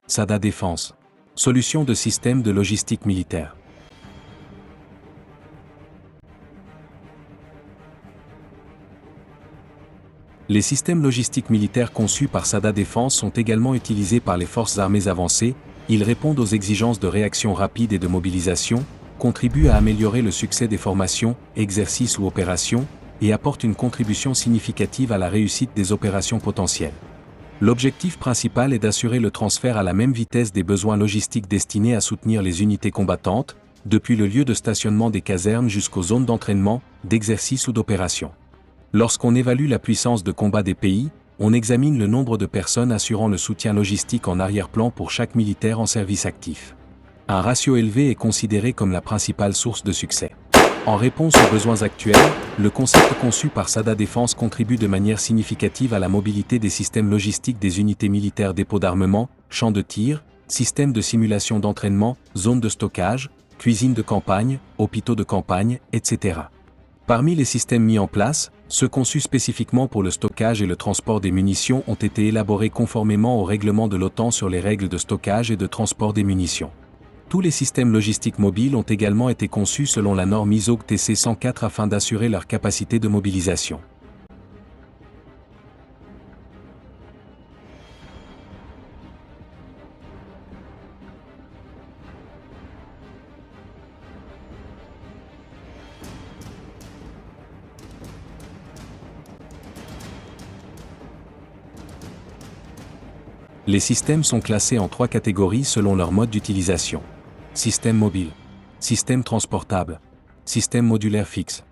SADA Défense. Solution de système de logistique militaire. Les systèmes logistiques militaires conçus par SADA Défense sont également utilisés par les forces armées avancées. Ils répondent aux exigences de réaction rapide et de mobilisation, contribuent à améliorer le succès des formations, exercices ou opérations, et apportent une contribution significative à la réussite des opérations potentielles. L'objectif principal est d'assurer le transfert à la même vitesse des besoins logistiques destinés à soutenir les unités combattantes, depuis le lieu de stationnement des casernes jusqu'aux zones d'entraînement, d'exercice ou d'opération. Lorsqu'on évalue la puissance de combat des pays, on examine le nombre de personnes assurant le soutien logistique en arrière-plan pour chaque militaire en service actif. Un ratio élevé est considéré comme la principale source de succès. En réponse aux besoins actuels, le concept conçu par SADA Défense contribue de manière significative à la mobilité des systèmes logistiques des unités militaires, dépôts d'armement, champs de tir, systèmes de simulation d'entraînement, zones de stockage, cuisines de campagne, hôpitaux de campagne, etc. Parmi les systèmes mis en place, ceux conçus spécifiquement pour le stockage et le transport des munitions ont été élaborés conformément au règlement de l'OTAN sur les règles de stockage et de transport des munitions. Tous les systèmes logistiques mobiles ont également été conçus selon la norme ISO TC 104 afin d'assurer leur capacité de mobilisation. Les systèmes sont classés en 3 catégories selon leur mode d'utilisation. Système mobile, système transportable, système modulaire fixe.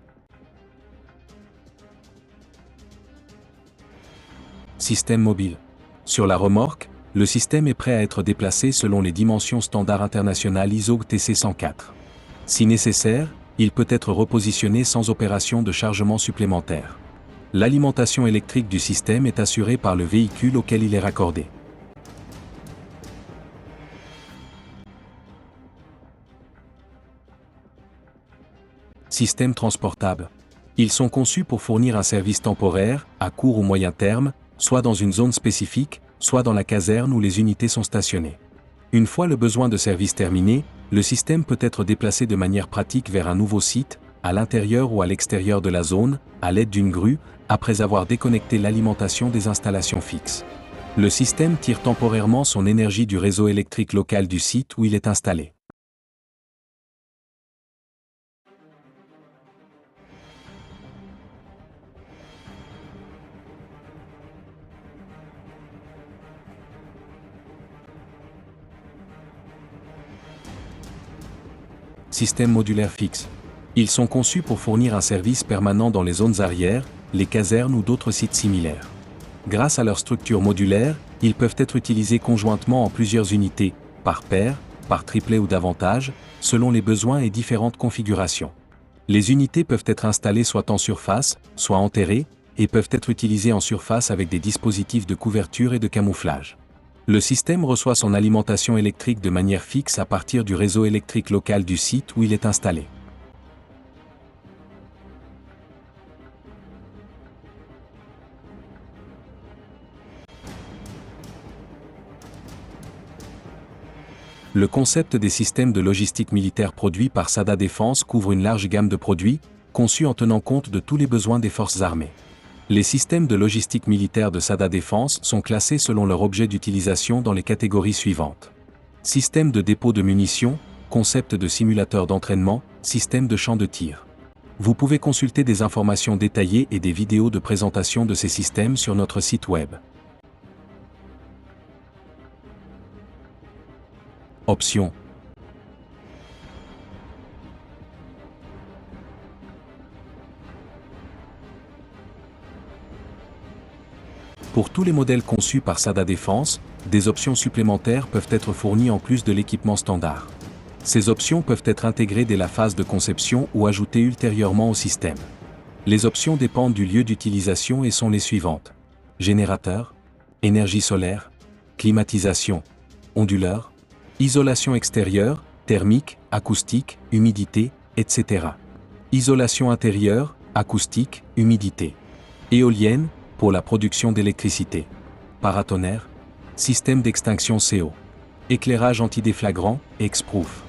Système mobile. Sur la remorque, le système est prêt à être déplacé selon les dimensions standards internationales ISO TC 104. Si nécessaire, il peut être repositionné sans opération de chargement supplémentaire. L'alimentation électrique du système est assurée par le véhicule auquel il est raccordé. Systèmes transportables. Ils sont conçus pour fournir un service temporaire, à court ou moyen terme, soit dans une zone spécifique, soit dans la caserne où les unités sont stationnées. Une fois le besoin de service terminé, le système peut être déplacé de manière pratique vers un nouveau site, à l'intérieur ou à l'extérieur de la zone, à l'aide d'une grue, après avoir déconnecté l'alimentation des installations fixes. Le système tire temporairement son énergie du réseau électrique local du site où il est installé. Système modulaire fixe. Ils sont conçus pour fournir un service permanent dans les zones arrières, les casernes ou d'autres sites similaires. Grâce à leur structure modulaire, ils peuvent être utilisés conjointement en plusieurs unités, par paire, par triplet ou davantage, selon les besoins et différentes configurations. Les unités peuvent être installées soit en surface, soit enterrées, et peuvent être utilisées en surface avec des dispositifs de couverture et de camouflage. Le système reçoit son alimentation électrique de manière fixe à partir du réseau électrique local du site où il est installé. Le concept des systèmes de logistique militaire produits par SADA Défense couvre une large gamme de produits, conçus en tenant compte de tous les besoins des forces armées. Les systèmes de logistique militaire de SADA Défense sont classés selon leur objet d'utilisation dans les catégories suivantes. Système de dépôt de munitions, concept de simulateur d'entraînement, système de champ de tir. Vous pouvez consulter des informations détaillées et des vidéos de présentation de ces systèmes sur notre site web. Options. Pour tous les modèles conçus par SADA Défense, des options supplémentaires peuvent être fournies en plus de l'équipement standard. Ces options peuvent être intégrées dès la phase de conception ou ajoutées ultérieurement au système. Les options dépendent du lieu d'utilisation et sont les suivantes. Générateur, énergie solaire, climatisation, onduleur, isolation extérieure, thermique, acoustique, humidité, etc. Isolation intérieure, acoustique, humidité. Éolienne, pour la production d'électricité. Paratonnerre, système d'extinction CO. Éclairage antidéflagrant, X-Proof.